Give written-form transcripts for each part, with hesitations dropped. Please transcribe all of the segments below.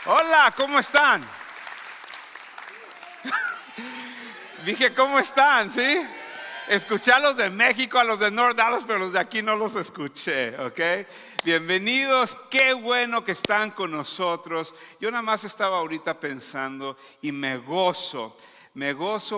Hola, ¿cómo están? Dije, ¿cómo están? ¿Sí? Escuché a los de México, a los de North Dallas, pero los de aquí no los escuché, ¿ok? Bienvenidos, qué bueno que están con nosotros. Yo nada más estaba ahorita pensando y me gozo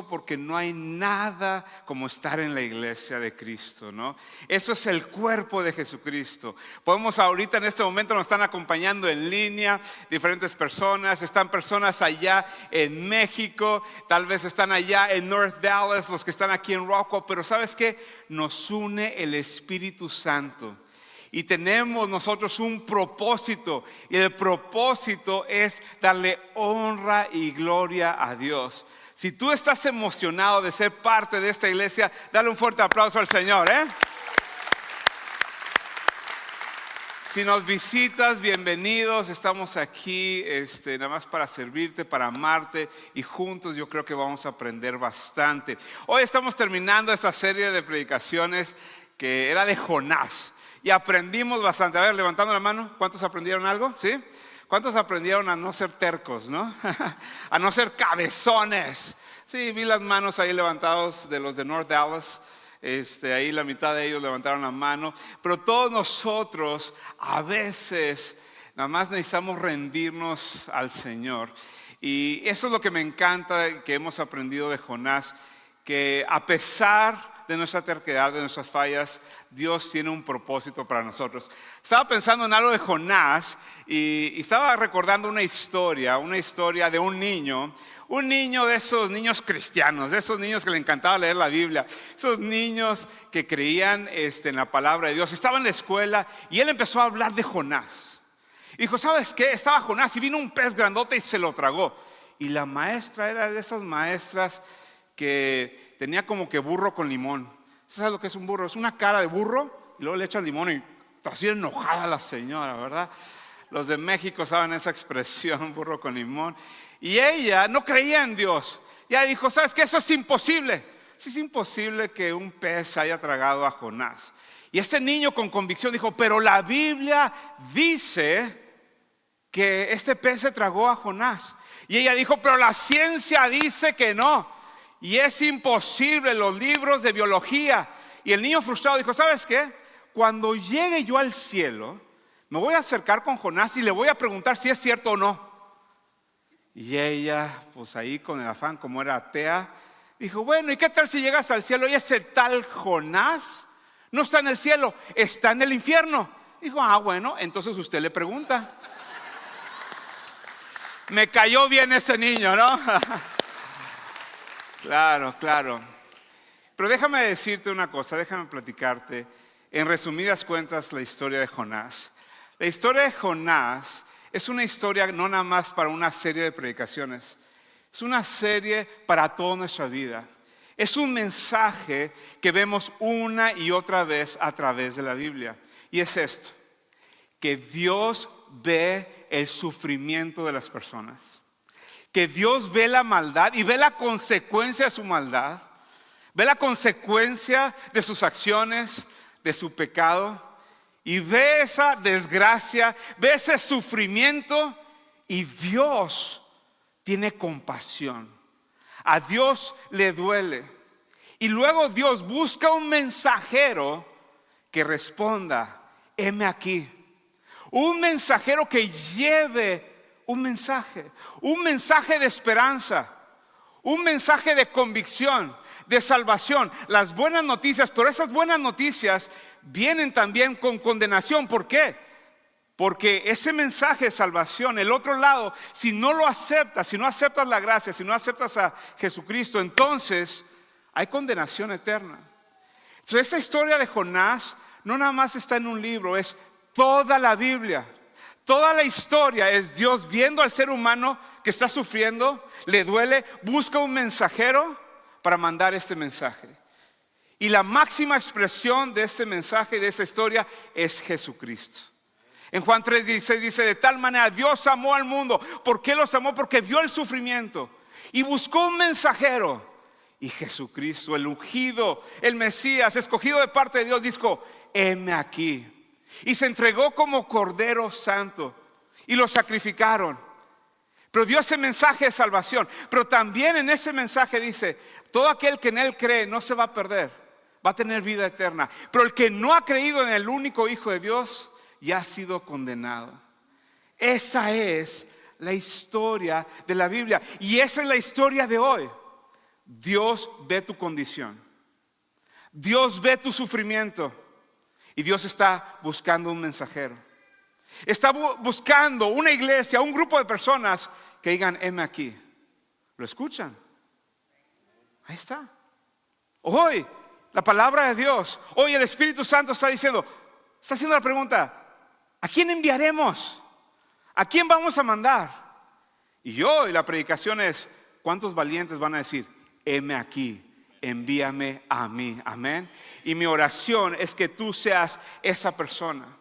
porque no hay nada como estar en la iglesia de Cristo, ¿no? Eso es el cuerpo de Jesucristo. Podemos ahorita en este momento nos están acompañando en línea diferentes personas. Están personas allá en México, tal vez están allá en North Dallas, los que están aquí en Rockwell, pero ¿sabes qué? Nos une el Espíritu Santo. Y tenemos nosotros un propósito, y el propósito es darle honra y gloria a Dios. Si tú estás emocionado de ser parte de esta iglesia, dale un fuerte aplauso al Señor, ¿eh? Si nos visitas, bienvenidos. Estamos aquí nada más para servirte, para amarte, y juntos yo creo que vamos a aprender bastante. Hoy estamos terminando esta serie de predicaciones que era de Jonás. Y aprendimos bastante. A ver, levantando la mano, ¿cuántos aprendieron algo? ¿Sí? ¿Cuántos aprendieron a no ser tercos, no? A no ser cabezones. Sí, vi las manos ahí levantados de los de North Dallas. Ahí la mitad de ellos levantaron la mano. Pero todos nosotros a veces nada más necesitamos rendirnos al Señor. Y eso es lo que me encanta que hemos aprendido de Jonás. Que a pesar de nuestra terquedad, de nuestras fallas, Dios tiene un propósito para nosotros. Estaba pensando en algo de Jonás y estaba recordando una historia de un niño de esos niños cristianos, de esos niños que le encantaba leer la Biblia, esos niños que creían en la palabra de Dios. Estaba en la escuela y él empezó a hablar de Jonás. Y dijo, ¿sabes qué? Estaba Jonás y vino un pez grandote y se lo tragó. Y la maestra era de esas maestras que tenía como que burro con limón. ¿Sabes lo que es un burro? Es una cara de burro y luego le echan limón y está así enojada la señora, ¿verdad? Los de México saben esa expresión, burro con limón. Y ella no creía en Dios. Ella dijo, ¿sabes qué? Eso es imposible. Sí, es imposible que un pez haya tragado a Jonás. Y este niño con convicción dijo, pero la Biblia dice que este pez se tragó a Jonás. Y ella dijo, pero la ciencia dice que no. Y es imposible, los libros de biología. Y el niño frustrado dijo, ¿sabes qué? Cuando llegue yo al cielo, me voy a acercar con Jonás y le voy a preguntar si es cierto o no. Y ella, pues ahí con el afán, como era atea, dijo, bueno, ¿y qué tal si llegas al cielo? Y ese tal Jonás no está en el cielo, está en el infierno. Dijo, bueno, entonces usted le pregunta. Me cayó bien ese niño, ¿no? Claro. Pero déjame decirte una cosa, déjame platicarte en resumidas cuentas la historia de Jonás. La historia de Jonás es una historia no nada más para una serie de predicaciones, es una serie para toda nuestra vida. Es un mensaje que vemos una y otra vez a través de la Biblia. Y es esto, que Dios ve el sufrimiento de las personas. Que Dios ve la maldad y ve la consecuencia de su maldad, ve la consecuencia de sus acciones, de su pecado, y ve esa desgracia, ve ese sufrimiento, y Dios tiene compasión. A Dios le duele. Y luego Dios busca un mensajero que responda, heme aquí. Un mensajero que lleve un mensaje de esperanza, un mensaje de convicción, de salvación, las buenas noticias. Pero esas buenas noticias vienen también con condenación. ¿Por qué? Porque ese mensaje de salvación, el otro lado, si no lo aceptas, si no aceptas la gracia, si no aceptas a Jesucristo, entonces hay condenación eterna. Entonces esta historia de Jonás no nada más está en un libro, es toda la Biblia. Toda la historia es Dios viendo al ser humano que está sufriendo, le duele, busca un mensajero para mandar este mensaje. Y la máxima expresión de este mensaje, de esta historia, es Jesucristo. En Juan 3:16 dice, de tal manera Dios amó al mundo. ¿Por qué los amó? Porque vio el sufrimiento y buscó un mensajero. Y Jesucristo, el ungido, el Mesías, escogido de parte de Dios, dijo, heme aquí. Y se entregó como Cordero Santo y lo sacrificaron. Pero dio ese mensaje de salvación. Pero también en ese mensaje dice, todo aquel que en Él cree no se va a perder, va a tener vida eterna. Pero el que no ha creído en el único Hijo de Dios, ya ha sido condenado. Esa es la historia de la Biblia. Y esa es la historia de hoy. Dios ve tu condición. Dios ve tu sufrimiento. Y Dios está buscando un mensajero. Está buscando una iglesia, un grupo de personas que digan, heme aquí. ¿Lo escuchan? Ahí está. Hoy, la palabra de Dios, hoy el Espíritu Santo está diciendo, está haciendo la pregunta, ¿a quién enviaremos? ¿A quién vamos a mandar? Y hoy la predicación es, ¿cuántos valientes van a decir, heme aquí, envíame a mí? Amén. Y mi oración es que tú seas esa persona.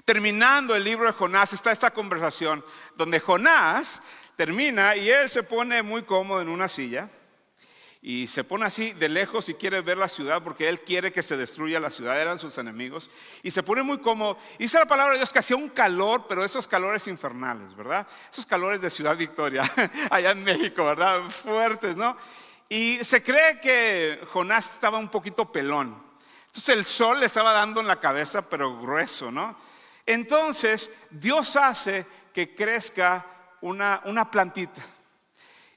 Terminando el libro de Jonás está esta conversación donde Jonás termina y él se pone muy cómodo en una silla y se pone así de lejos y quiere ver la ciudad porque él quiere que se destruya la ciudad, eran sus enemigos, y se pone muy cómodo. Y dice la palabra de Dios que hacía un calor, pero esos calores infernales, ¿verdad? Esos calores de Ciudad Victoria, allá en México, ¿verdad? Fuertes, ¿no? Y se cree que Jonás estaba un poquito pelón. Entonces el sol le estaba dando en la cabeza, pero grueso, ¿no? Entonces Dios hace que crezca una plantita.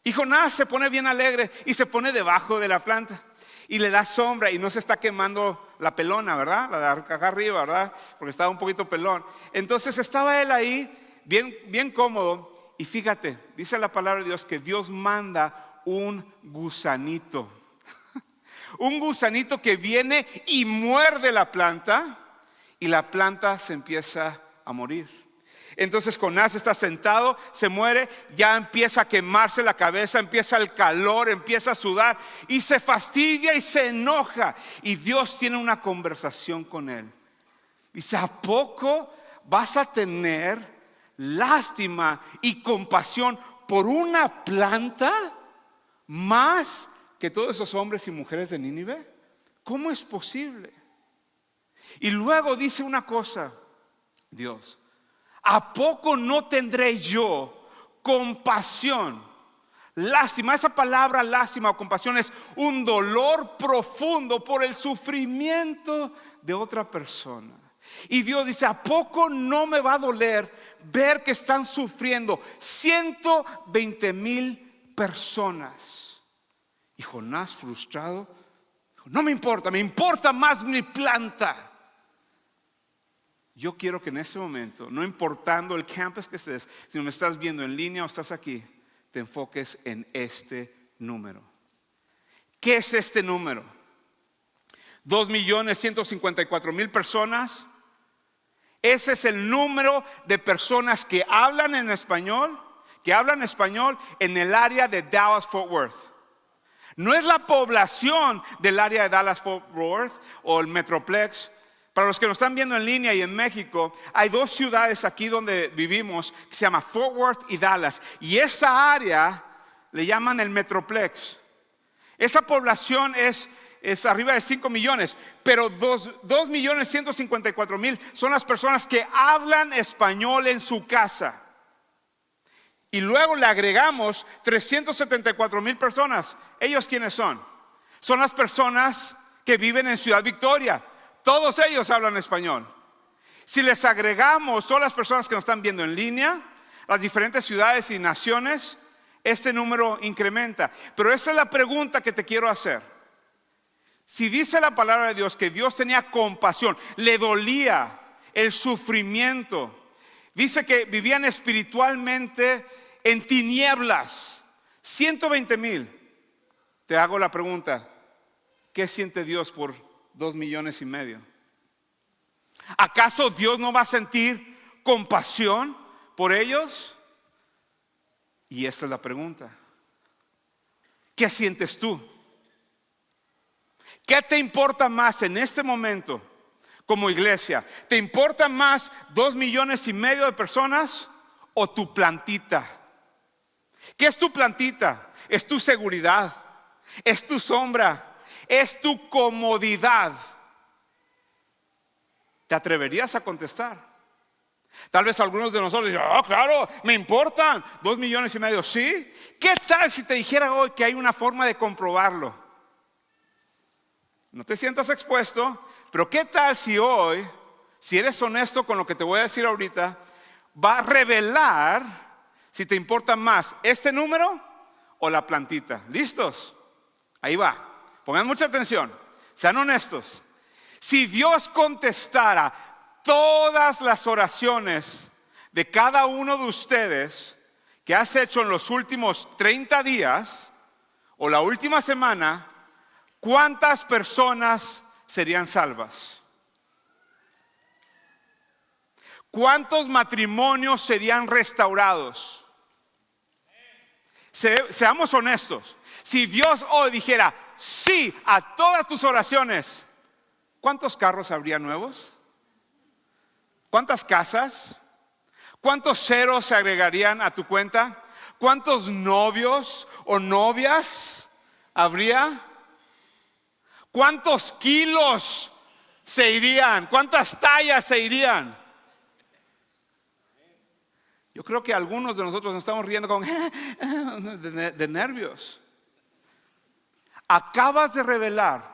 Y Jonás se pone bien alegre y se pone debajo de la planta. Y le da sombra y no se está quemando la pelona, ¿verdad? La de acá arriba, ¿verdad? Porque estaba un poquito pelón. Entonces estaba él ahí bien cómodo. Y fíjate, dice la palabra de Dios que Dios manda un gusanito. Un gusanito que viene y muerde la planta. Y la planta se empieza a morir. Entonces Jonás está sentado, se muere, ya empieza a quemarse la cabeza, empieza el calor, empieza a sudar y se fastidia y se enoja. Y Dios tiene una conversación con él. Dice, ¿a poco vas a tener lástima y compasión por una planta más que todos esos hombres y mujeres de Nínive? ¿Cómo es posible? Y luego dice una cosa, Dios, ¿a poco no tendré yo compasión? Lástima, esa palabra lástima o compasión es un dolor profundo por el sufrimiento de otra persona. Y Dios dice, ¿a poco no me va a doler ver que están sufriendo 120,000 personas? Y Jonás, frustrado, dijo, no me importa, me importa más mi planta. Yo quiero que en ese momento, no importando el campus que estés, si me estás viendo en línea o estás aquí, te enfoques en este número. ¿Qué es este número? 2,154,000 personas. Ese es el número de personas que hablan español en el área de Dallas-Fort Worth. No es la población del área de Dallas-Fort Worth o el Metroplex. Para los que nos están viendo en línea y en México, hay dos ciudades aquí donde vivimos que se llama Fort Worth y Dallas. Y esa área le llaman el Metroplex. Esa población es arriba de 5 millones, pero 2,154,000 son las personas que hablan español en su casa. Y luego le agregamos 374,000 personas. ¿Ellos quiénes son? Son las personas que viven en Ciudad Victoria. Todos ellos hablan español. Si les agregamos todas las personas que nos están viendo en línea, las diferentes ciudades y naciones, este número incrementa. Pero esa es la pregunta que te quiero hacer. Si dice la palabra de Dios que Dios tenía compasión, le dolía el sufrimiento, dice que vivían espiritualmente en tinieblas, 120,000. Te hago la pregunta, ¿qué siente Dios por 2,5 millones? ¿Acaso Dios no va a sentir compasión por ellos? Y esta es la pregunta. ¿Qué sientes tú? ¿Qué te importa más en este momento como iglesia? ¿Te importa más 2,5 millones de personas o tu plantita? ¿Qué es tu plantita? ¿Es tu seguridad? ¿Es tu sombra? ¿Es tu comodidad? ¿Te atreverías a contestar? Tal vez algunos de nosotros dicen, oh, claro, me importan, 2,5 millones, ¿sí? ¿Qué tal si te dijera hoy que hay una forma de comprobarlo? No te sientas expuesto, pero ¿qué tal si hoy, si eres honesto con lo que te voy a decir ahorita, va a revelar si te importa más este número o la plantita? ¿Listos? Ahí va. Pongan mucha atención. Sean honestos. Si Dios contestara todas las oraciones de cada uno de ustedes que has hecho en los últimos 30 días o la última semana, ¿cuántas personas serían salvas? ¿Cuántos matrimonios serían restaurados? Seamos honestos. Si Dios hoy dijera sí a todas tus oraciones, ¿cuántos carros habría nuevos? ¿Cuántas casas? ¿Cuántos ceros se agregarían a tu cuenta? ¿Cuántos novios o novias habría? ¿Cuántos kilos se irían? ¿Cuántas tallas se irían? Yo creo que algunos de nosotros nos estamos riendo con de nervios. Acabas de revelar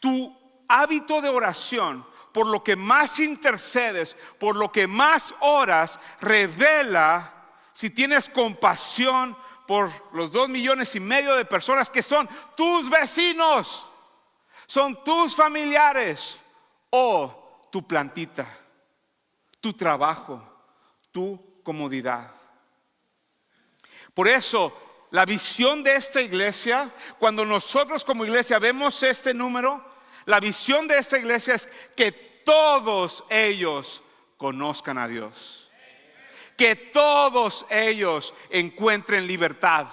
tu hábito de oración. Por lo que más intercedes, por lo que más oras, revela si tienes compasión por los 2,5 millones de personas que son tus vecinos, son tus familiares, o tu plantita, tu trabajo, tu comodidad. Por eso, la visión de esta iglesia, cuando nosotros como iglesia vemos este número, la visión de esta iglesia es que todos ellos conozcan a Dios. Que todos ellos encuentren libertad.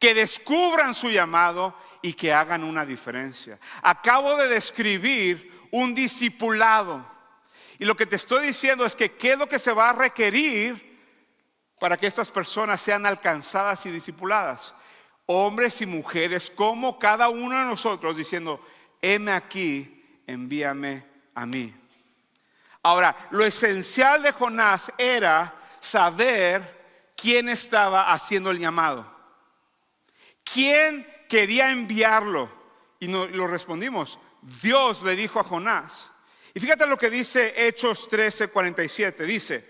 Que descubran su llamado y que hagan una diferencia. Acabo de describir un discipulado. Y lo que te estoy diciendo es que qué es lo que se va a requerir para que estas personas sean alcanzadas y discipuladas. Hombres y mujeres como cada uno de nosotros diciendo, heme aquí, envíame a mí. Ahora, lo esencial de Jonás era saber quién estaba haciendo el llamado. ¿Quién quería enviarlo? Y lo respondimos. Dios le dijo a Jonás. Y fíjate lo que dice Hechos 13:47. Dice,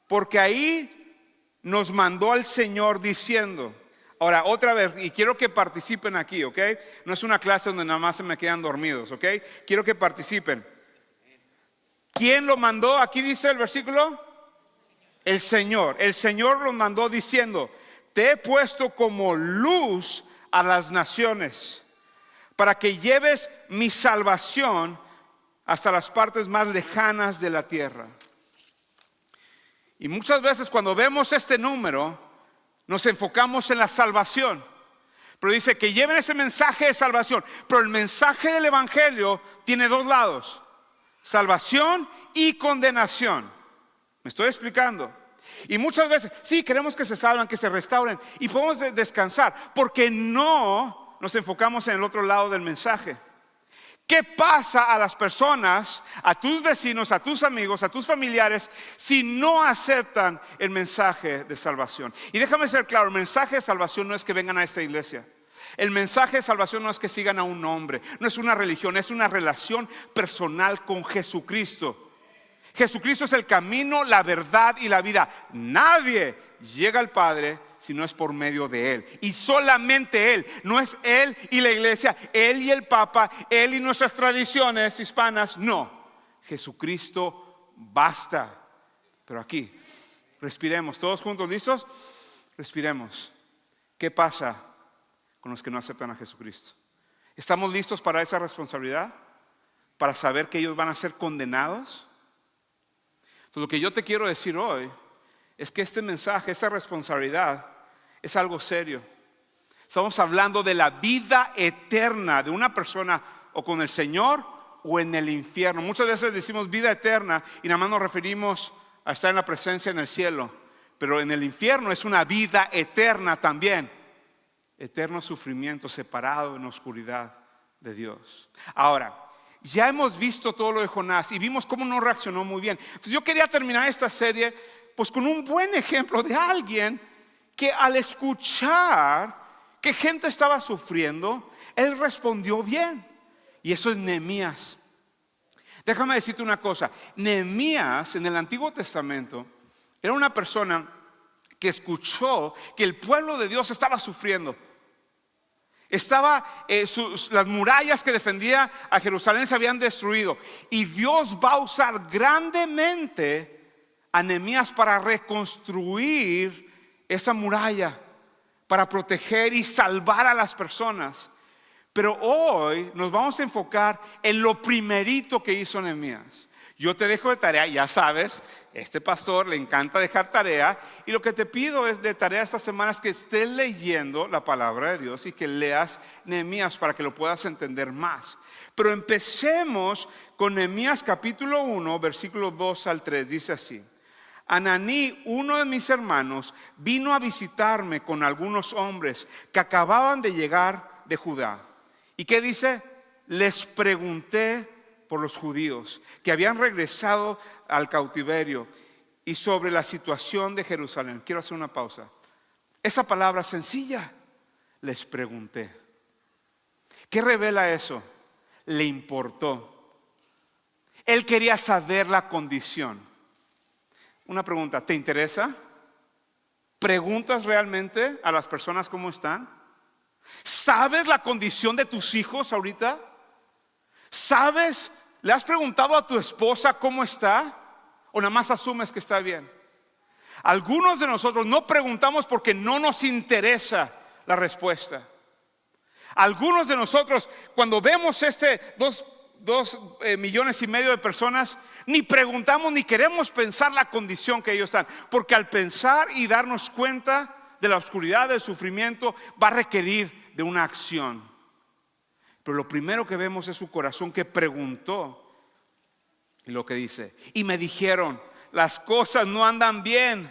porque ahí nos mandó el Señor diciendo. Ahora, otra vez, y quiero que participen aquí, ¿ok? No es una clase donde nada más se me quedan dormidos, ¿ok? Quiero que participen. ¿Quién lo mandó? Aquí dice el versículo. El Señor. El Señor lo mandó diciendo, te he puesto como luz a las naciones, para que lleves mi salvación hasta las partes más lejanas de la tierra. Y muchas veces cuando vemos este número, nos enfocamos en la salvación. Pero dice que lleven ese mensaje de salvación. Pero el mensaje del evangelio tiene dos lados: salvación y condenación. ¿Me estoy explicando? Y muchas veces, sí, queremos que se salven, que se restauren y podemos descansar, porque no nos enfocamos en el otro lado del mensaje. ¿Qué pasa a las personas, a tus vecinos, a tus amigos, a tus familiares, si no aceptan el mensaje de salvación? Y déjame ser claro, el mensaje de salvación no es que vengan a esta iglesia. El mensaje de salvación no es que sigan a un hombre, no es una religión, es una relación personal con Jesucristo. Jesucristo es el camino, la verdad y la vida. Nadie llega al Padre si no es por medio de Él. Y solamente Él. No es Él y la iglesia, Él y el Papa, Él y nuestras tradiciones hispanas. No, Jesucristo basta. Pero aquí, respiremos. ¿Todos juntos listos? Respiremos. ¿Qué pasa con los que no aceptan a Jesucristo? ¿Estamos listos para esa responsabilidad? ¿Para saber que ellos van a ser condenados? Entonces, lo que yo te quiero decir hoy es que este mensaje, esta responsabilidad es algo serio. Estamos hablando de la vida eterna de una persona o con el Señor o en el infierno. Muchas veces decimos vida eterna y nada más nos referimos a estar en la presencia en el cielo. Pero en el infierno es una vida eterna también. Eterno sufrimiento, separado en la oscuridad de Dios. Ahora, Ya hemos visto todo lo de Jonás y vimos cómo no reaccionó muy bien. Entonces yo quería terminar esta serie pues con un buen ejemplo de alguien que al escuchar que gente estaba sufriendo, él respondió bien. Y eso es Nehemías. Déjame decirte una cosa. Nehemías en el Antiguo Testamento era una persona que escuchó que el pueblo de Dios estaba sufriendo. Las murallas que defendía a Jerusalén se habían destruido. Y Dios va a usar grandemente a Nehemías para reconstruir esa muralla, para proteger y salvar a las personas. Pero hoy nos vamos a enfocar en lo primerito que hizo Nehemías. Yo te dejo de tarea, ya sabes, este pastor le encanta dejar tarea. Y lo que te pido es de tarea esta semana es que estés leyendo la palabra de Dios y que leas Nehemías para que lo puedas entender más. Pero empecemos con Nehemías capítulo 1, versículos 2 al 3. Dice así: Ananí, uno de mis hermanos, vino a visitarme con algunos hombres que acababan de llegar de Judá. ¿Y qué dice? Les pregunté por los judíos que habían regresado al cautiverio y sobre la situación de Jerusalén. Quiero hacer una pausa. Esa palabra sencilla, les pregunté. ¿Qué revela eso? Le importó. Él quería saber la condición. Una pregunta, ¿te interesa? ¿Preguntas realmente a las personas cómo están? ¿Sabes la condición de tus hijos ahorita? ¿Sabes? ¿Le has preguntado a tu esposa cómo está? ¿O nada más asumes que está bien? Algunos de nosotros no preguntamos porque no nos interesa la respuesta. Algunos de nosotros, cuando vemos 2,5 millones de personas, ni preguntamos ni queremos pensar la condición que ellos están. Porque al pensar y darnos cuenta de la oscuridad, del sufrimiento, va a requerir de una acción. Pero lo primero que vemos es su corazón que preguntó. Y lo que dice: y me dijeron, las cosas no andan bien.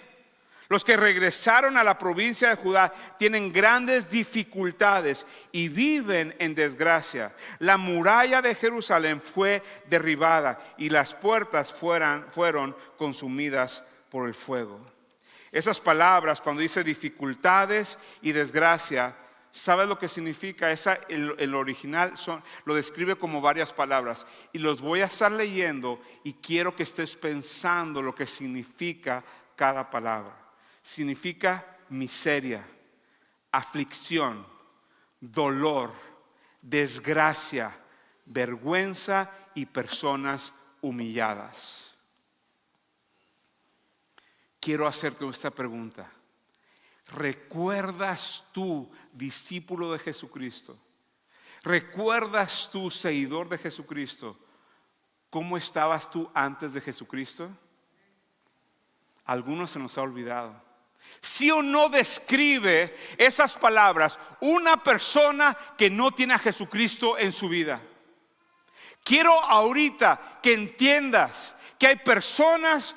Los que regresaron a la provincia de Judá tienen grandes dificultades y viven en desgracia. La muralla de Jerusalén fue derribada y las puertas fueron consumidas por el fuego. Esas palabras, cuando dice dificultades y desgracia, ¿sabes lo que significa? El original lo describe como varias palabras. Y los voy a estar leyendo y quiero que estés pensando lo que significa cada palabra. Significa miseria, aflicción, dolor, desgracia, vergüenza y personas humilladas. Quiero hacerte esta pregunta. ¿Recuerdas tú, discípulo de Jesucristo? ¿Recuerdas tú, seguidor de Jesucristo, cómo estabas tú antes de Jesucristo? Algunos se nos ha olvidado. ¿Sí o no describe esas palabras una persona que no tiene a Jesucristo en su vida? Quiero ahorita que entiendas que hay personas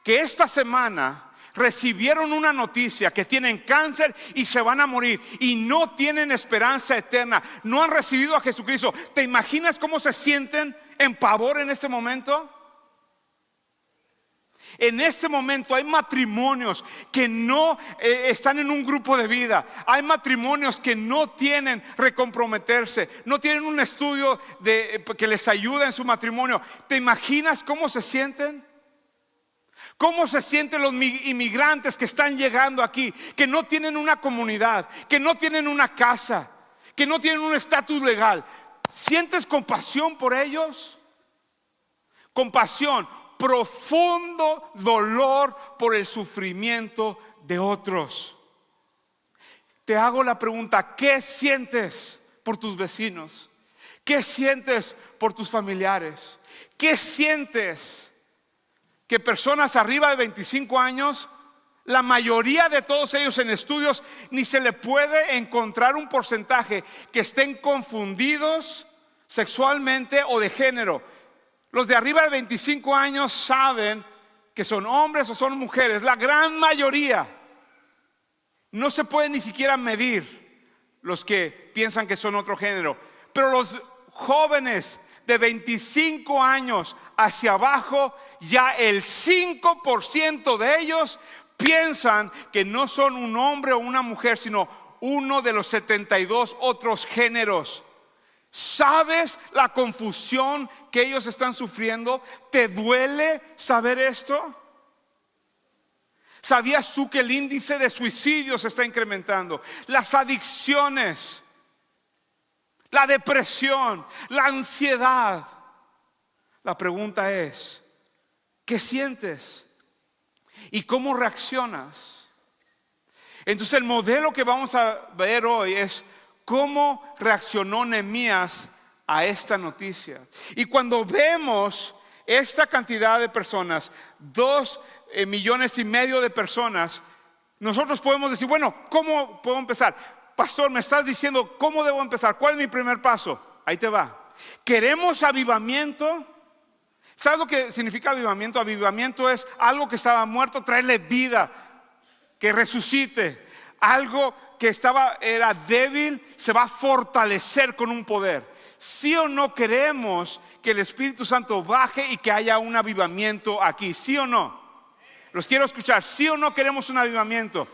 que esta semana recibieron una noticia que tienen cáncer y se van a morir y no tienen esperanza eterna, no han recibido a Jesucristo. ¿Te imaginas cómo se sienten en pavor en este momento? En este momento hay matrimonios que no están en un grupo de vida. Hay matrimonios que no tienen recomprometerse, no tienen un estudio que les ayude en su matrimonio. ¿Te imaginas cómo se sienten? ¿Cómo se sienten los inmigrantes que están llegando aquí, que no tienen una comunidad, que no tienen una casa, que no tienen un estatus legal? ¿Sientes compasión por ellos? Compasión, profundo dolor por el sufrimiento de otros. Te hago la pregunta: ¿qué sientes por tus vecinos? ¿Qué sientes por tus familiares? ¿Qué sientes? Que personas arriba de 25 años, la mayoría de todos ellos en estudios, ni se le puede encontrar un porcentaje que estén confundidos sexualmente o de género. Los de arriba de 25 años saben que son hombres o son mujeres. La gran mayoría. No se puede ni siquiera medir los que piensan que son otro género. Pero los jóvenes de 25 años hacia abajo, ya el 5% de ellos piensan que no son un hombre o una mujer, sino uno de los 72 otros géneros. ¿Sabes la confusión que ellos están sufriendo? ¿Te duele saber esto? ¿Sabías tú que el índice de suicidios se está incrementando? Las adicciones, la depresión, la ansiedad. La pregunta es, ¿qué sientes? ¿Y cómo reaccionas? Entonces el modelo que vamos a ver hoy es cómo reaccionó Nehemías a esta noticia. Y cuando vemos esta cantidad de personas, 2,5 millones de personas, nosotros podemos decir, bueno, ¿cómo puedo empezar? Pastor, me estás diciendo cómo debo empezar. ¿Cuál es mi primer paso? Ahí te va. ¿Queremos avivamiento? ¿Sabes lo que significa avivamiento? Avivamiento es algo que estaba muerto, traerle vida, que resucite. Algo que era débil, se va a fortalecer con un poder. ¿Sí o no queremos que el Espíritu Santo baje y que haya un avivamiento aquí? ¿Sí o no? Los quiero escuchar. ¿Sí o no queremos un avivamiento?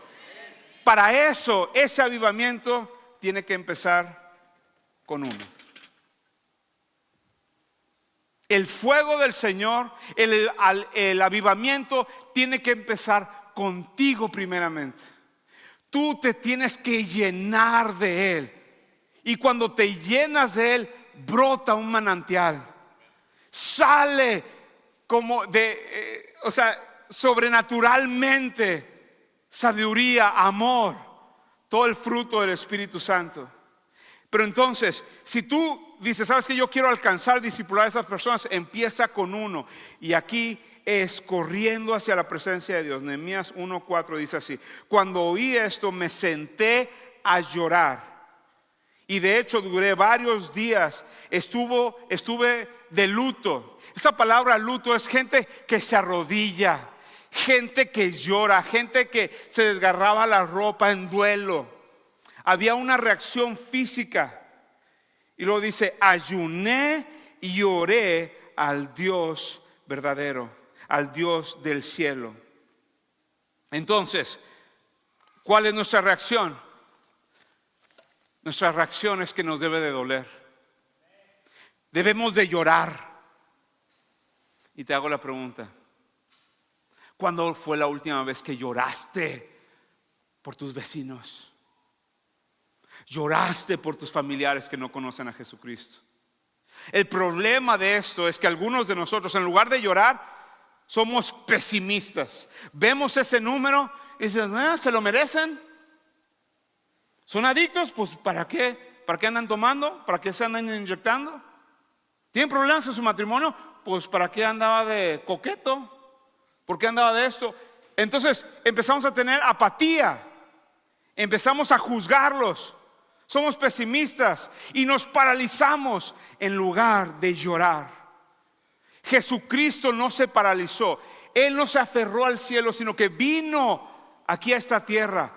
Para eso, ese avivamiento tiene que empezar con uno. El fuego del Señor, el avivamiento tiene que empezar contigo primeramente. Tú te tienes que llenar de Él. Y cuando te llenas de Él, brota un manantial. Sale como sobrenaturalmente sabiduría, amor, todo el fruto del Espíritu Santo. Pero entonces, si tú dices, sabes que yo quiero alcanzar, discipular a esas personas, empieza con uno. Y aquí es corriendo hacia la presencia de Dios. Nehemías 1:4 dice así: cuando oí esto me senté a llorar. Y de hecho duré varios días, estuve de luto. Esa palabra luto es gente que se arrodilla, gente que llora, gente que se desgarraba la ropa en duelo. Había una reacción física. Y luego dice, ayuné y oré al Dios verdadero, al Dios del cielo. Entonces, ¿cuál es nuestra reacción? Nuestra reacción es que nos debe de doler. Debemos de llorar. Y te hago la pregunta, ¿cuándo fue la última vez que lloraste por tus vecinos? Lloraste por tus familiares que no conocen a Jesucristo. El problema de esto es que algunos de nosotros, en lugar de llorar, somos pesimistas. Vemos ese número y decimos, ¿se lo merecen? ¿Son adictos? Pues ¿para qué? ¿Para qué andan tomando? ¿Para qué se andan inyectando? ¿Tienen problemas en su matrimonio? Pues ¿para qué andaba de coqueto? ¿Por qué andaba de esto? Entonces empezamos a tener apatía. Empezamos a juzgarlos. Somos pesimistas y nos paralizamos en lugar de llorar. Jesucristo no se paralizó. Él no se aferró al cielo, sino que vino aquí a esta tierra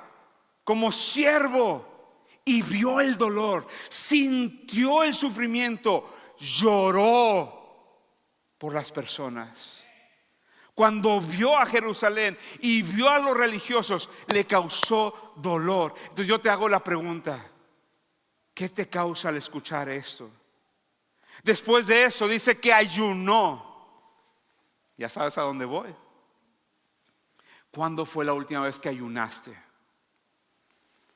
como siervo y vio el dolor, sintió el sufrimiento, lloró por las personas. Cuando vio a Jerusalén y vio a los religiosos, le causó dolor. Entonces yo te hago la pregunta, ¿qué te causa al escuchar esto? Después de eso dice que ayunó. Ya sabes a dónde voy. ¿Cuándo fue la última vez que ayunaste?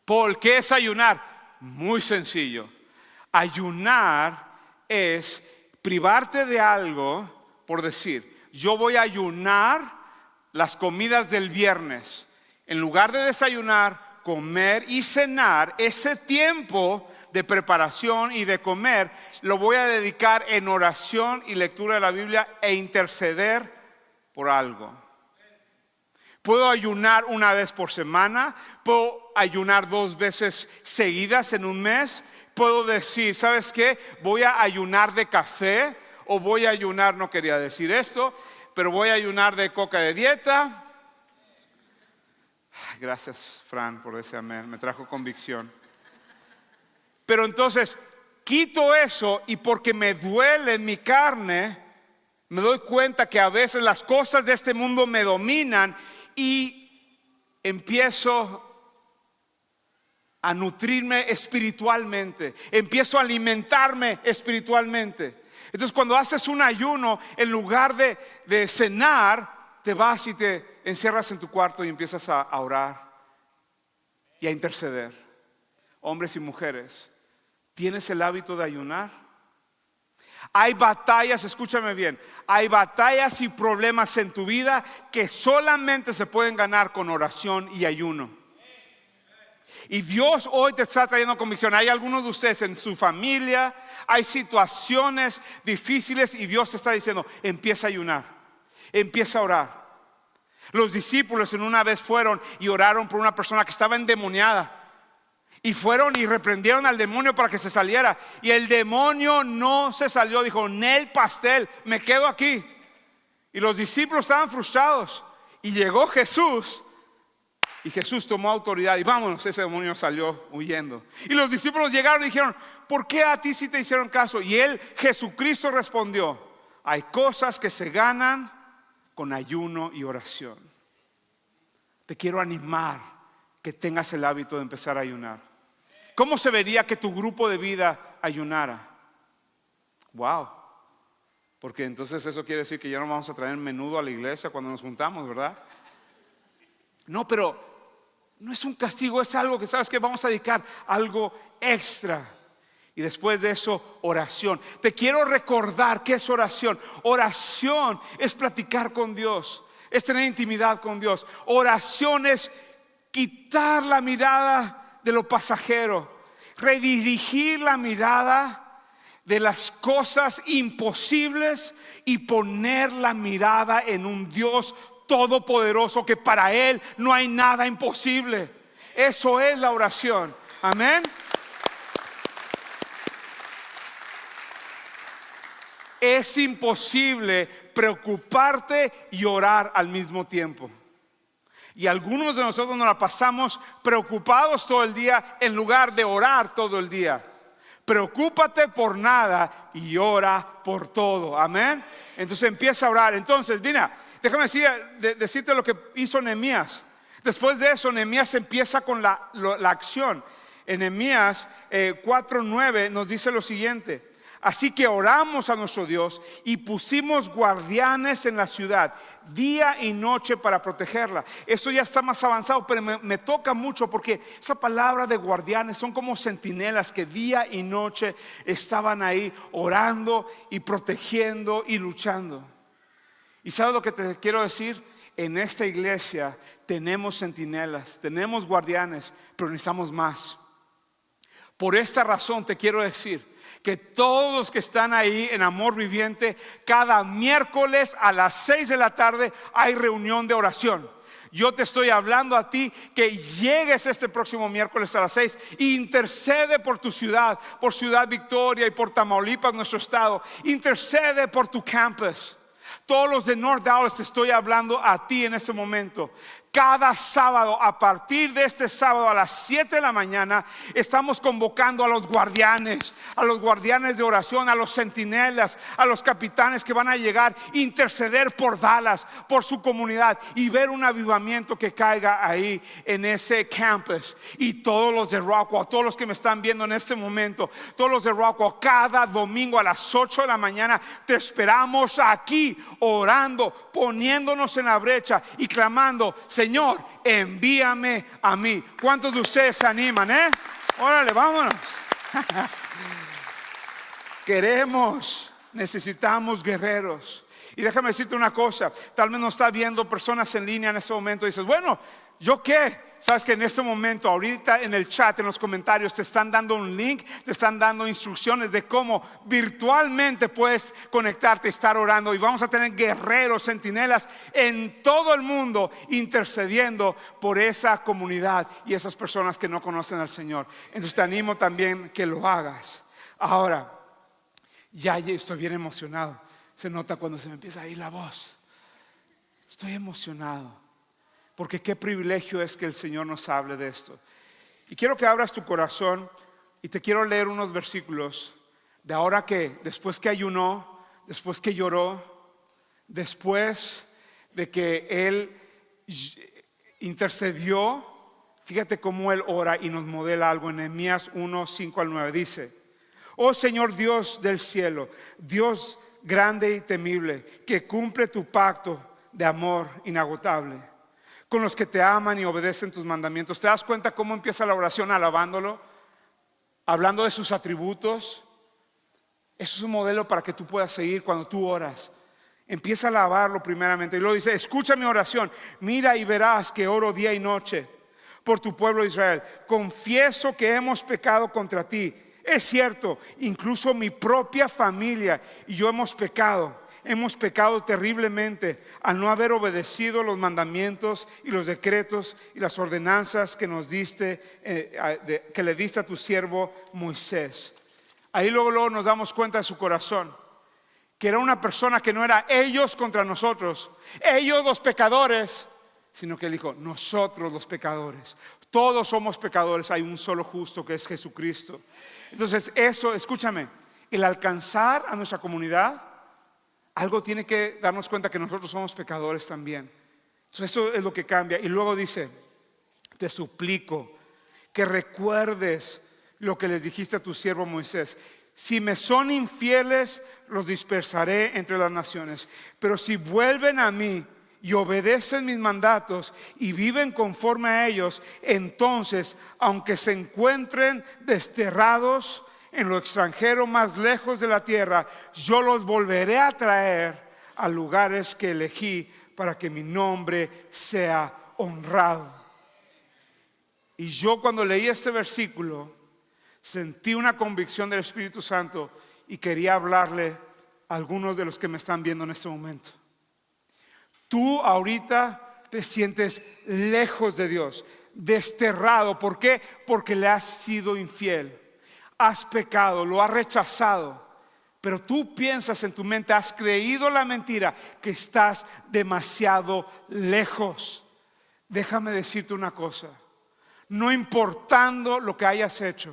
¿Por qué es ayunar? Muy sencillo. Ayunar es privarte de algo, por decir, yo voy a ayunar las comidas del viernes. En lugar de desayunar, comer y cenar, ese tiempo de preparación y de comer lo voy a dedicar en oración y lectura de la Biblia e interceder por algo. Puedo ayunar una vez por semana, puedo ayunar 2 veces seguidas en un mes. Puedo decir, ¿sabes qué? Voy a ayunar de café o voy a ayunar, no quería decir esto, pero voy a ayunar de coca de dieta. Gracias, Fran, por ese amén, me trajo convicción. Pero entonces, quito eso y porque me duele en mi carne, me doy cuenta que a veces las cosas de este mundo me dominan y empiezo a nutrirme espiritualmente, empiezo a alimentarme espiritualmente. Entonces cuando haces un ayuno, en lugar de cenar, te vas y te encierras en tu cuarto y empiezas a orar y a interceder. Hombres y mujeres, ¿tienes el hábito de ayunar? Hay batallas, escúchame bien, hay batallas y problemas en tu vida que solamente se pueden ganar con oración y ayuno. Y Dios hoy te está trayendo convicción. Hay algunos de ustedes en su familia, hay situaciones difíciles y Dios te está diciendo, empieza a ayunar, empieza a orar. Los discípulos en una vez fueron y oraron por una persona que estaba endemoniada. Y fueron y reprendieron al demonio para que se saliera. Y el demonio no se salió, dijo, Nel pastel, me quedo aquí. Y los discípulos estaban frustrados. Y llegó Jesús. Y Jesús tomó autoridad y vámonos, ese demonio salió huyendo. Y los discípulos llegaron y dijeron, ¿por qué a ti sí te hicieron caso? Y él, Jesucristo, respondió, hay cosas que se ganan con ayuno y oración. Te quiero animar que tengas el hábito de empezar a ayunar. ¿Cómo se vería que tu grupo de vida ayunara? Wow. Porque entonces eso quiere decir que ya no vamos a traer menudo a la iglesia cuando nos juntamos, ¿verdad? No, pero no es un castigo, es algo que sabes que vamos a dedicar algo extra. Y después de eso, oración. Te quiero recordar qué es oración. Oración es platicar con Dios, es tener intimidad con Dios. Oración es quitar la mirada de lo pasajero, redirigir la mirada de las cosas imposibles y poner la mirada en un Dios todopoderoso, que para Él no hay nada imposible. Eso es la oración. Amén. Es imposible preocuparte y orar al mismo tiempo. Y algunos de nosotros nos la pasamos preocupados todo el día en lugar de orar todo el día. Preocúpate por nada y ora por todo. Amén. Entonces empieza a orar. Entonces, mira, déjame decirte lo que hizo Nehemías. Después de eso, Nehemías empieza con la acción. En Nehemías 4:9 nos dice lo siguiente: así que oramos a nuestro Dios y pusimos guardianes en la ciudad día y noche para protegerla. Esto ya está más avanzado, pero me toca mucho porque esa palabra de guardianes son como centinelas que día y noche estaban ahí orando y protegiendo y luchando. ¿Y sabes lo que te quiero decir? En esta iglesia tenemos centinelas, tenemos guardianes, pero necesitamos más. Por esta razón te quiero decir que todos los que están ahí en Amor Viviente, cada miércoles a las 6 de la tarde hay reunión de oración. Yo te estoy hablando a ti que llegues este próximo miércoles a las 6 e intercede por tu ciudad, por Ciudad Victoria y por Tamaulipas, nuestro estado. Intercede por tu campus. Todos los de North Dallas, te estoy hablando a ti en este momento. Cada sábado, a partir de este sábado a las 7 de la mañana, estamos convocando a los guardianes de oración, a los centinelas, a los capitanes que van a llegar, interceder por Dallas, por su comunidad y ver un avivamiento que caiga ahí en ese campus. Y todos los de Rockwall, todos los que me están viendo en este momento, todos los de Rockwall, cada domingo a las 8 de la mañana te esperamos aquí orando, poniéndonos en la brecha y clamando: Señor, envíame a mí. ¿Cuántos de ustedes se animan, Órale, vámonos. Necesitamos guerreros. Y déjame decirte una cosa, tal vez nos está viendo personas en línea en este momento y dices, bueno, ¿yo qué? Sabes que en este momento, ahorita en el chat, en los comentarios, te están dando un link, te están dando instrucciones de cómo virtualmente puedes conectarte y estar orando. Y vamos a tener guerreros, centinelas en todo el mundo intercediendo por esa comunidad y esas personas que no conocen al Señor. Entonces te animo también que lo hagas. Ahora, ya estoy bien emocionado. Se nota cuando se me empieza a ir la voz. Estoy emocionado. Porque qué privilegio es que el Señor nos hable de esto. Y quiero que abras tu corazón y te quiero leer unos versículos de ahora que después que ayunó, después que lloró, después de que Él intercedió, fíjate cómo Él ora y nos modela algo en Nehemías 1, 5 al 9. Dice: oh Señor Dios del cielo, Dios grande y temible, que cumple tu pacto de amor inagotable con los que te aman y obedecen tus mandamientos. ¿Te das cuenta cómo empieza la oración alabándolo? Hablando de sus atributos. Eso es un modelo para que tú puedas seguir cuando tú oras. Empieza a alabarlo primeramente y luego dice: escucha mi oración, mira y verás que oro día y noche por tu pueblo Israel. Confieso que hemos pecado contra ti. Es cierto, incluso mi propia familia y yo hemos pecado terriblemente al no haber obedecido los mandamientos y los decretos y las ordenanzas que nos diste, que le diste a tu siervo Moisés. Ahí luego nos damos cuenta de su corazón, que era una persona que no era ellos contra nosotros, ellos los pecadores, sino que él dijo: nosotros los pecadores. Todos somos pecadores, hay un solo justo que es Jesucristo. Entonces eso, escúchame, el alcanzar a nuestra comunidad, algo tiene que darnos cuenta que nosotros somos pecadores también. Entonces eso es lo que cambia. Y luego dice: te suplico que recuerdes lo que les dijiste a tu siervo Moisés. Si me son infieles, los dispersaré entre las naciones. Pero si vuelven a mí y obedecen mis mandatos y viven conforme a ellos, entonces, aunque se encuentren desterrados en lo extranjero más lejos de la tierra, yo los volveré a traer a lugares que elegí para que mi nombre sea honrado. Y yo, cuando leí este versículo, sentí una convicción del Espíritu Santo y quería hablarle a algunos de los que me están viendo en este momento. Tú ahorita te sientes lejos de Dios, desterrado. ¿Por qué? Porque le has sido infiel, has pecado, lo has rechazado. Pero tú piensas en tu mente, has creído la mentira, que estás demasiado lejos. Déjame decirte una cosa: no importando lo que hayas hecho,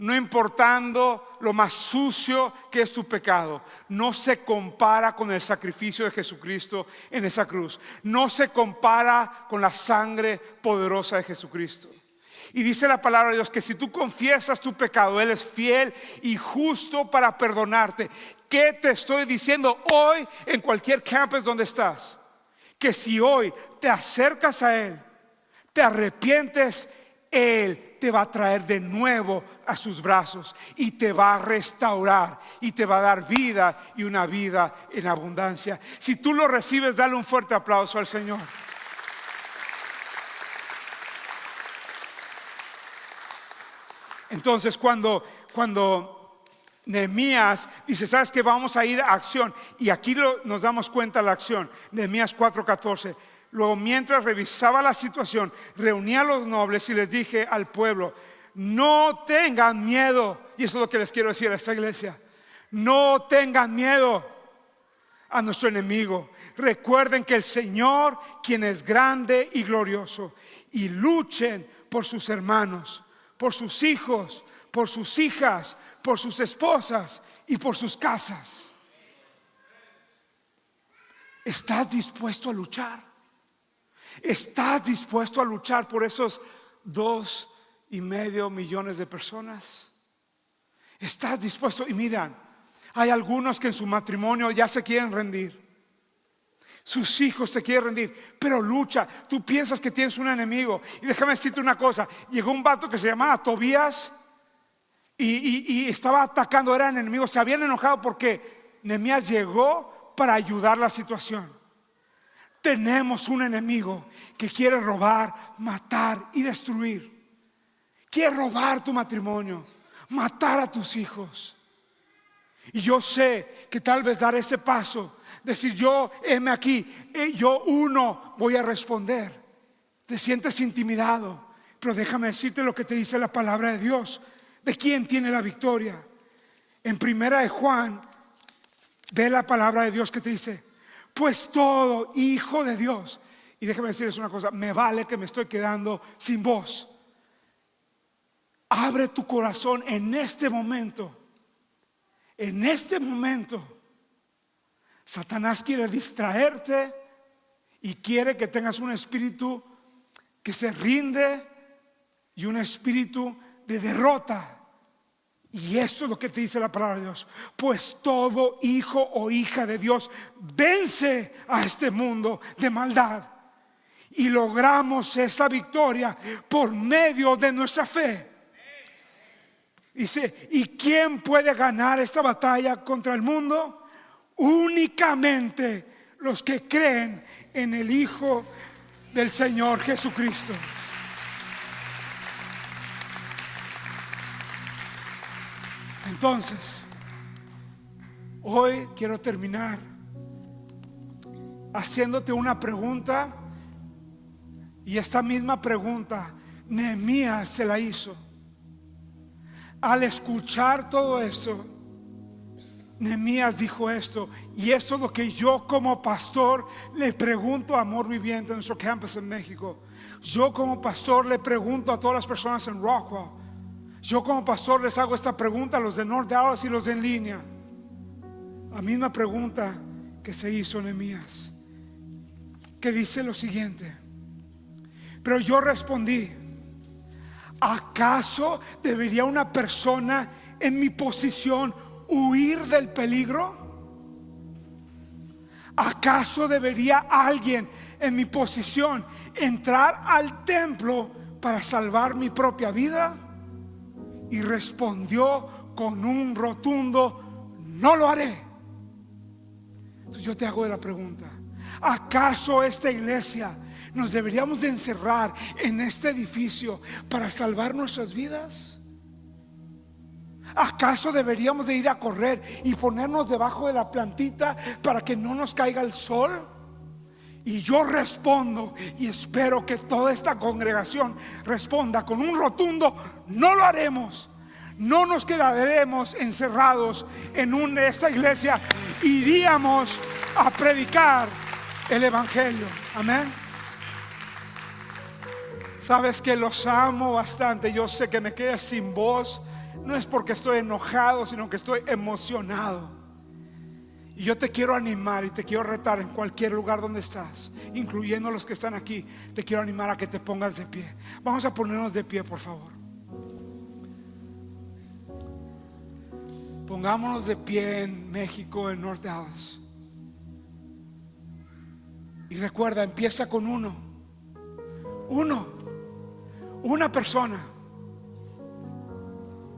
no importando lo más sucio que es tu pecado, no se compara con el sacrificio de Jesucristo en esa cruz. No se compara con la sangre poderosa de Jesucristo. Y dice la palabra de Dios que si tú confiesas tu pecado, Él es fiel y justo para perdonarte. ¿Qué te estoy diciendo hoy en cualquier campus donde estás? Que si hoy te acercas a Él, te arrepientes, Él te va a traer de nuevo a sus brazos y te va a restaurar y te va a dar vida, y una vida en abundancia. Si tú lo recibes, dale un fuerte aplauso al Señor. Entonces cuando Nehemías dice: ¿sabes qué? Vamos a ir a acción. Y aquí nos damos cuenta de la acción. Nehemías 4:14. Luego, mientras revisaba la situación, reuní a los nobles y les dije al pueblo: no tengan miedo. Y eso es lo que les quiero decir a esta iglesia: no tengan miedo a nuestro enemigo. Recuerden que el Señor, quien es grande y glorioso, y luchen por sus hermanos, por sus hijos, por sus hijas, por sus esposas y por sus casas. ¿Estás dispuesto a luchar? ¿Estás dispuesto a luchar por esos 2,5 millones de personas? ¿Estás dispuesto? Y miran, hay algunos que en su matrimonio ya se quieren rendir. Sus hijos se quieren rendir, pero lucha. Tú piensas que tienes un enemigo. Y déjame decirte una cosa: llegó un vato que se llamaba Tobías y estaba atacando, eran enemigos. Se habían enojado porque Nehemías llegó para ayudar la situación. Tenemos un enemigo que quiere robar, matar y destruir. Quiere robar tu matrimonio, matar a tus hijos. Y yo sé que tal vez dar ese paso, decir: yo, heme aquí, yo voy a responder. Te sientes intimidado, pero déjame decirte lo que te dice la palabra de Dios, de quién tiene la victoria. En 1 Juan, ve la palabra de Dios que te dice: pues todo hijo de Dios. Y déjame decirles una cosa: me vale que me estoy quedando sin voz. Abre tu corazón en este momento En este momento, Satanás quiere distraerte y quiere que tengas un espíritu que se rinde y un espíritu de derrota. Y esto es lo que te dice la palabra de Dios. Pues todo hijo o hija de Dios vence a este mundo de maldad. Y logramos esa victoria por medio de nuestra fe. Dice, ¿y quién puede ganar esta batalla contra el mundo? Únicamente los que creen en el Hijo del Señor Jesucristo. Entonces, hoy quiero terminar haciéndote una pregunta. Y esta misma pregunta Nehemías se la hizo. Al escuchar todo esto, Nehemías dijo esto. Y esto es lo que yo como pastor le pregunto a Amor Viviente en nuestro campus en México. Yo como pastor le pregunto a todas las personas en Rockwell. Yo como pastor les hago esta pregunta a los de North Dallas y los de en línea. La misma pregunta que se hizo Nehemías, que dice lo siguiente: pero yo respondí, ¿acaso debería una persona en mi posición huir del peligro? ¿Acaso debería alguien en mi posición entrar al templo para salvar mi propia vida? Y respondió con un rotundo: no lo haré. Entonces yo te hago la pregunta: ¿acaso esta iglesia nos deberíamos de encerrar en este edificio para salvar nuestras vidas? ¿Acaso deberíamos de ir a correr y ponernos debajo de la plantita para que no nos caiga el sol? Y yo respondo, y espero que toda esta congregación responda con un rotundo: no lo haremos. No nos quedaremos encerrados en esta iglesia. Iríamos a predicar el evangelio. Amén. Sabes que los amo bastante. Yo sé que me quedé sin voz. No es porque estoy enojado, sino que estoy emocionado. Y yo te quiero animar y te quiero retar en cualquier lugar donde estás, incluyendo los que están aquí. Te quiero animar a que te pongas de pie. Vamos a ponernos de pie, por favor. Pongámonos de pie en México, en North Dallas. Y recuerda, empieza con uno. Una persona.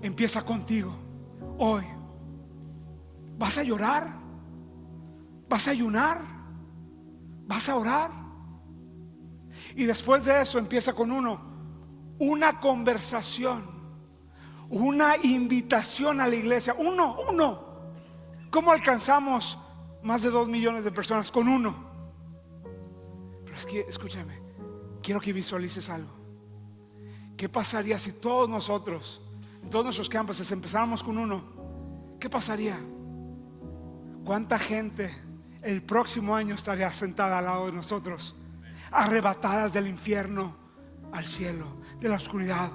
Empieza contigo hoy. ¿Vas a llorar? ¿Vas a ayunar? ¿Vas a orar? Y después de eso empieza con una conversación, una invitación a la iglesia. Uno. ¿Cómo alcanzamos más de 2 millones de personas con uno? Pero es que, escúchame, quiero que visualices algo. ¿Qué pasaría si todos nosotros, en todos nuestros campuses, empezáramos con uno? ¿Qué pasaría? ¿Cuánta gente el próximo año estaría sentada al lado de nosotros, arrebatadas del infierno al cielo, de la oscuridad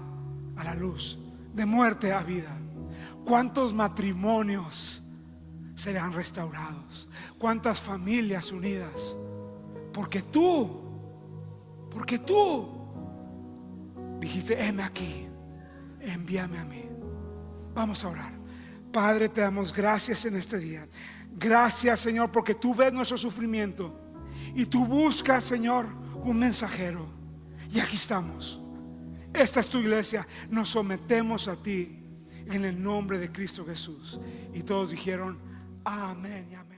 a la luz, de muerte a vida? ¿Cuántos matrimonios serán restaurados? ¿Cuántas familias unidas? Porque tú dijiste: heme aquí, envíame a mí. Vamos a orar. Padre, te damos gracias en este día. Gracias, Señor, porque tú ves nuestro sufrimiento y tú buscas, Señor, un mensajero. Y aquí estamos. Esta es tu iglesia. Nos sometemos a ti en el nombre de Cristo Jesús. Y todos dijeron: amén y amén.